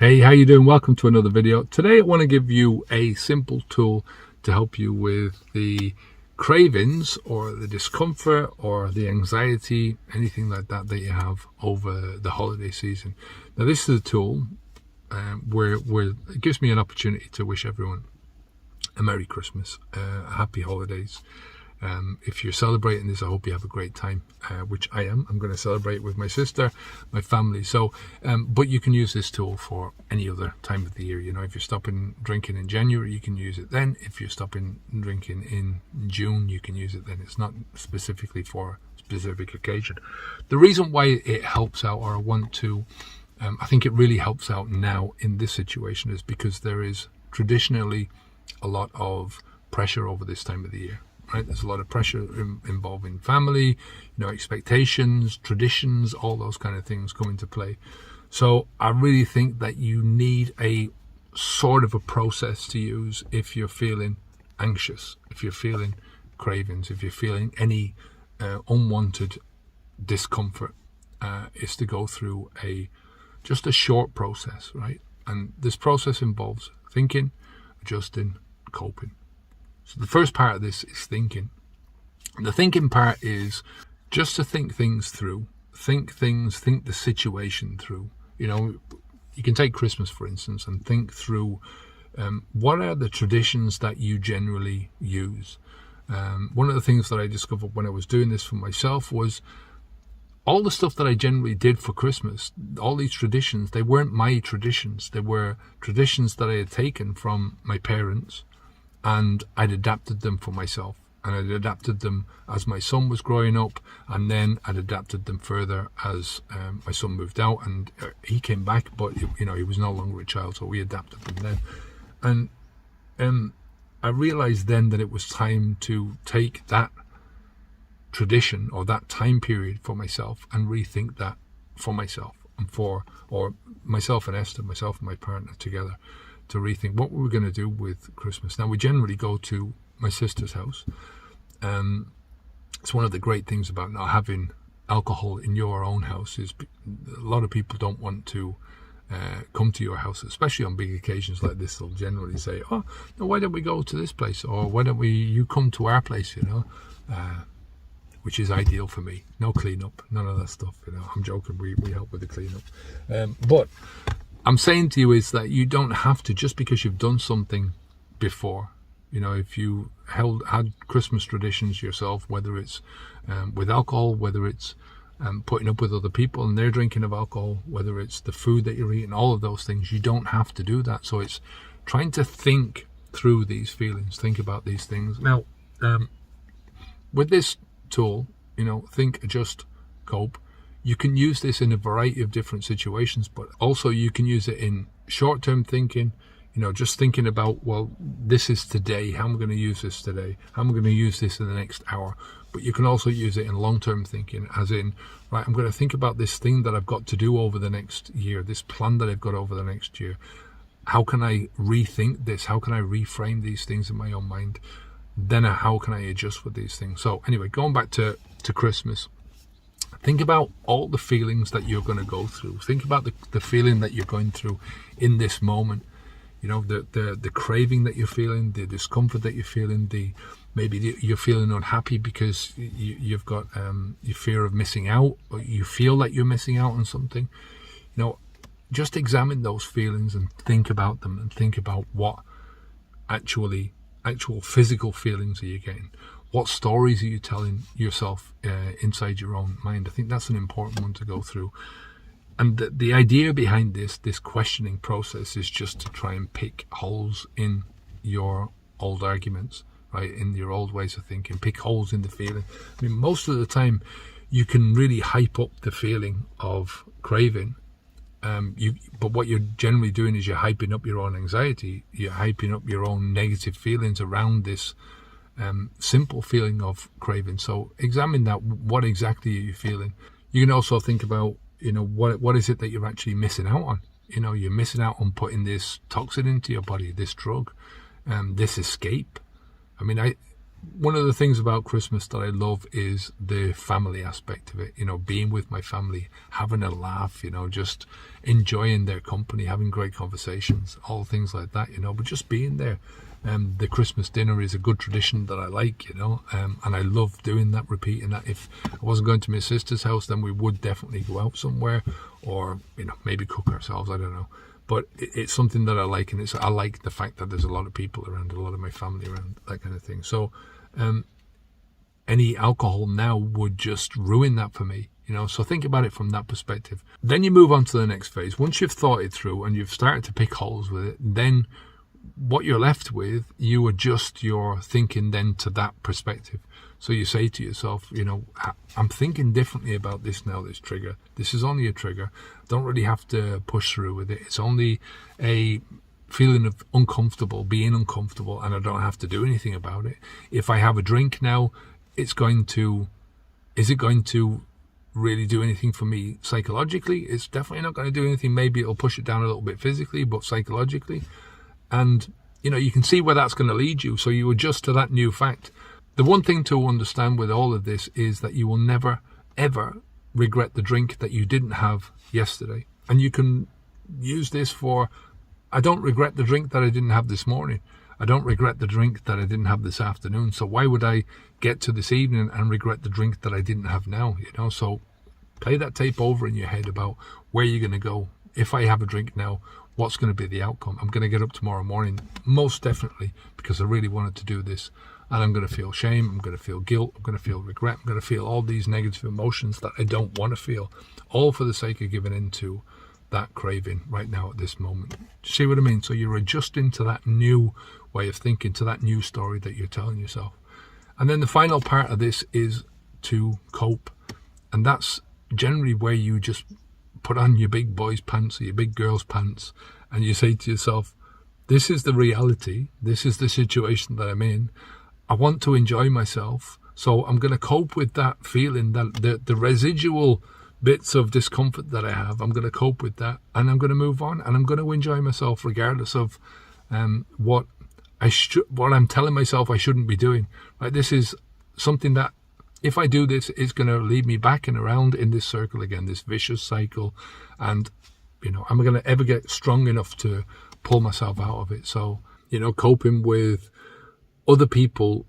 Hey, how you doing? Welcome to another video. Today I want to give you a simple tool to help you with the cravings or the discomfort or the anxiety, anything like that that you have over the holiday season. Now this is a tool where it gives me an opportunity to wish everyone a Merry Christmas, Happy Holidays. If you're celebrating this, I hope you have a great time, which I am. I'm going to celebrate with my sister, my family. So, but you can use this tool for any other time of the year. You know, if you're stopping drinking in January, you can use it then. If you're stopping drinking in June, you can use it then. It's not specifically for a specific occasion. The reason why it helps out, or I think it really helps out now in this situation, is because there is traditionally a lot of pressure over this time of the year. Right? There's a lot of pressure involving family, expectations, traditions, all those kind of things come into play. So I really think that you need a sort of a process to use if you're feeling anxious, if you're feeling cravings, if you're feeling any unwanted discomfort, is to go through just a short process, right? And this process involves thinking, adjusting, coping. So the first part of this is thinking. And the thinking part is just to think things through, think the situation through. You can take Christmas, for instance, and think through what are the traditions that you generally use. One of the things that I discovered when I was doing this for myself was all the stuff that I generally did for Christmas, all these traditions, they weren't my traditions. They were traditions that I had taken from my parents, and I'd adapted them for myself, and I'd adapted them as my son was growing up, and then I'd adapted them further as my son moved out, and he came back, but he was no longer a child, so we adapted them then. And I realized then that it was time to take that tradition or that time period for myself and rethink that for myself or myself and Esther, myself and my partner together, to rethink what we were going to do with Christmas. Now, we generally go to my sister's house. It's one of the great things about not having alcohol in your own house is a lot of people don't want to come to your house, especially on big occasions like this. They'll generally say, "Oh, no, why don't we go to this place?" Or "Why don't you come to our place?" Which is ideal for me. No cleanup, none of that stuff. I'm joking. We help with the cleanup, but I'm saying to you is that you don't have to, just because you've done something before. If you had Christmas traditions yourself, whether it's with alcohol, whether it's putting up with other people and they're drinking of alcohol, whether it's the food that you're eating, all of those things, you don't have to do that. So it's trying to think through these feelings, think about these things. Now, with this tool, think, adjust, cope. You can use this in a variety of different situations, but also you can use it in short-term thinking, just thinking about, well, this is today. How am I going to use this today? How am I going to use this in the next hour? But you can also use it in long-term thinking, as in, right, I'm going to think about this thing that I've got to do over the next year, this plan that I've got over the next year. How can I rethink this? How can I reframe these things in my own mind? Then how can I adjust with these things? So anyway, going back to Christmas, think about all the feelings that you're going to go through. Think about the feeling that you're going through in this moment. The craving that you're feeling, the discomfort that you're feeling, maybe you're feeling unhappy because you've got your fear of missing out, or you feel like you're missing out on something. Just examine those feelings and think about them, and think about what actual physical feelings are you getting. What stories are you telling yourself inside your own mind? I think that's an important one to go through. And the idea behind this questioning process is just to try and pick holes in your old arguments, right? In your old ways of thinking, pick holes in the feeling. I mean, most of the time you can really hype up the feeling of craving. But what you're generally doing is you're hyping up your own anxiety. You're hyping up your own negative feelings around this simple feeling of craving. So examine that. What exactly are you feeling? You can also think about, what is it that you're actually missing out on? You're missing out on putting this toxin into your body, this drug, this escape. I mean, one of the things about Christmas that I love is the family aspect of it, being with my family, having a laugh, just enjoying their company, having great conversations, all things like that, but just being there. The Christmas dinner is a good tradition that I like, and I love doing that, repeating that. If I wasn't going to my sister's house, then we would definitely go out somewhere, or, maybe cook ourselves, I don't know. But it's something that I like, and I like the fact that there's a lot of people around, a lot of my family around, that kind of thing. So any alcohol now would just ruin that for me, so think about it from that perspective. Then you move on to the next phase. Once you've thought it through and you've started to pick holes with it, then what you're left with, you adjust your thinking then to that perspective. So you say to yourself, I'm thinking differently about this now, this trigger. This is only a trigger. I don't really have to push through with it. It's only a feeling of being uncomfortable, and I don't have to do anything about it. If I have a drink now, is it going to really do anything for me psychologically? It's definitely not going to do anything. Maybe it'll push it down a little bit physically, but psychologically. And, you can see where that's going to lead you. So you adjust to that new fact. The one thing to understand with all of this is that you will never, ever regret the drink that you didn't have yesterday. And you can use this for, I don't regret the drink that I didn't have this morning. I don't regret the drink that I didn't have this afternoon. So why would I get to this evening and regret the drink that I didn't have now? So play that tape over in your head about where you're going to go. If I have a drink now, what's going to be the outcome? I'm going to get up tomorrow morning, most definitely, because I really wanted to do this. And I'm going to feel shame, I'm going to feel guilt, I'm going to feel regret, I'm going to feel all these negative emotions that I don't want to feel, all for the sake of giving into that craving right now at this moment. See what I mean? So you're adjusting to that new way of thinking, to that new story that you're telling yourself. And then the final part of this is to cope. And that's generally where you just put on your big boy's pants or your big girl's pants, and you say to yourself, this is the reality, this is the situation that I'm in. I want to enjoy myself, so I'm going to cope with that feeling, that the residual bits of discomfort that I have, I'm going to cope with that, and I'm going to move on, and I'm going to enjoy myself regardless of what I'm telling myself I shouldn't be doing. Right? This is something that, if I do this, it's going to lead me back and around in this circle again, this vicious cycle, and I'm going to ever get strong enough to pull myself out of it. So, coping with other people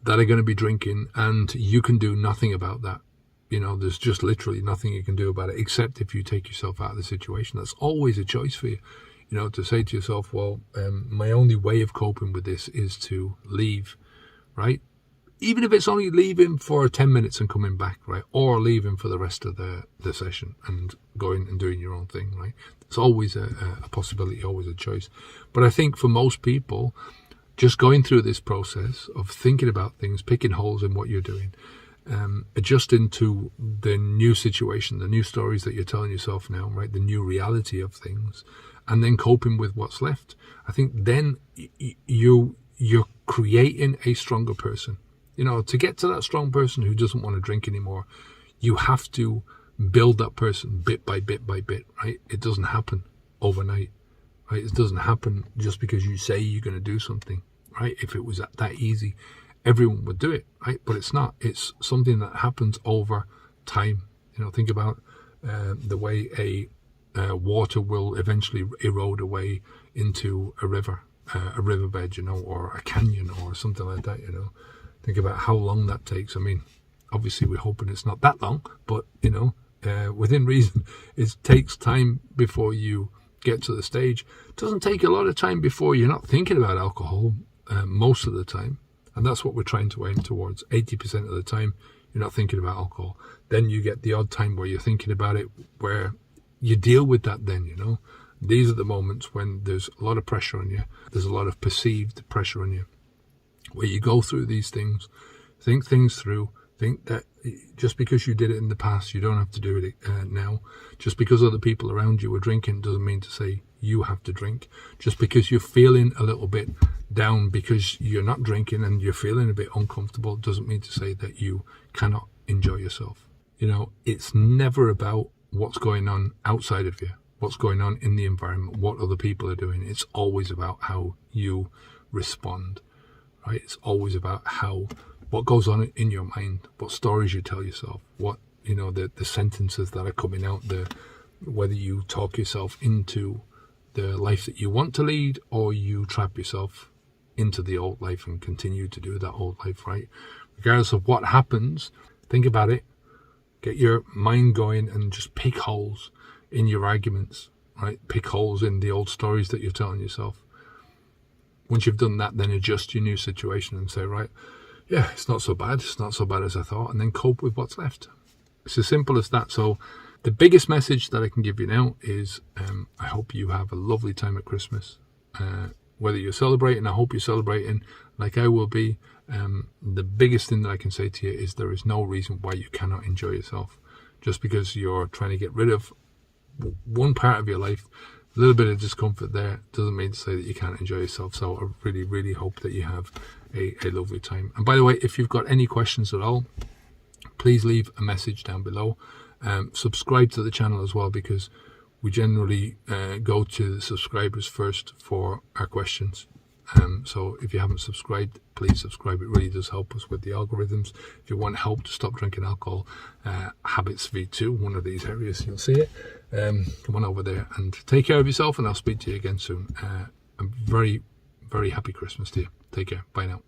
that are going to be drinking, and you can do nothing about that. There's just literally nothing you can do about it, except if you take yourself out of the situation. That's always a choice for you, to say to yourself, well, my only way of coping with this is to leave, right? Even if it's only leaving for 10 minutes and coming back, right? Or leaving for the rest of the session and going and doing your own thing, right? It's always a possibility, always a choice. But I think for most people, just going through this process of thinking about things, picking holes in what you're doing, adjusting to the new situation, the new stories that you're telling yourself now, right? The new reality of things, and then coping with what's left. I think then you're creating a stronger person. To get to that strong person who doesn't want to drink anymore, you have to build that person bit by bit by bit, right? It doesn't happen overnight, right? It doesn't happen just because you say you're going to do something, right? If it was that easy, everyone would do it, right? But it's not. It's something that happens over time. Think about the way a water will eventually erode away into a riverbed, or a canyon or something like that, Think about how long that takes. I mean, obviously we're hoping it's not that long, but, within reason, it takes time before you get to the stage. It doesn't take a lot of time before you're not thinking about alcohol most of the time. And that's what we're trying to aim towards. 80% of the time, you're not thinking about alcohol. Then you get the odd time where you're thinking about it, where you deal with that then, These are the moments when there's a lot of pressure on you. There's a lot of perceived pressure on you, where you go through these things, think things through, think that just because you did it in the past, you don't have to do it now. Just because other people around you are drinking doesn't mean to say you have to drink. Just because you're feeling a little bit down because you're not drinking and you're feeling a bit uncomfortable doesn't mean to say that you cannot enjoy yourself. It's never about what's going on outside of you, what's going on in the environment, what other people are doing. It's always about how you respond. right? It's always about what goes on in your mind, what stories you tell yourself, what, the sentences that are coming out, whether you talk yourself into the life that you want to lead, or you trap yourself into the old life and continue to do that old life, right? Regardless of what happens, think about it, get your mind going, and just pick holes in your arguments, right? Pick holes in the old stories that you're telling yourself. Once you've done that, then adjust your new situation and say, right, yeah, it's not so bad as I thought, and then cope with what's left. It's as simple as that. So the biggest message that I can give you now is I hope you have a lovely time at Christmas. Whether you're celebrating, I hope you're celebrating like I will be. The biggest thing that I can say to you is there is no reason why you cannot enjoy yourself. Just because you're trying to get rid of one part of your life, a little bit of discomfort there, doesn't mean to say that you can't enjoy yourself. So I really, really hope that you have a lovely time. And by the way, if you've got any questions at all, please leave a message down below. Subscribe to the channel as well, because we generally go to the subscribers first for our questions. So if you haven't subscribed, please subscribe. It really does help us with the algorithms. If you want help to stop drinking alcohol, Habits V2, one of these areas, you'll see it. Come on over there and take care of yourself, and I'll speak to you again soon. A very, very happy Christmas to you. Take care. Bye now.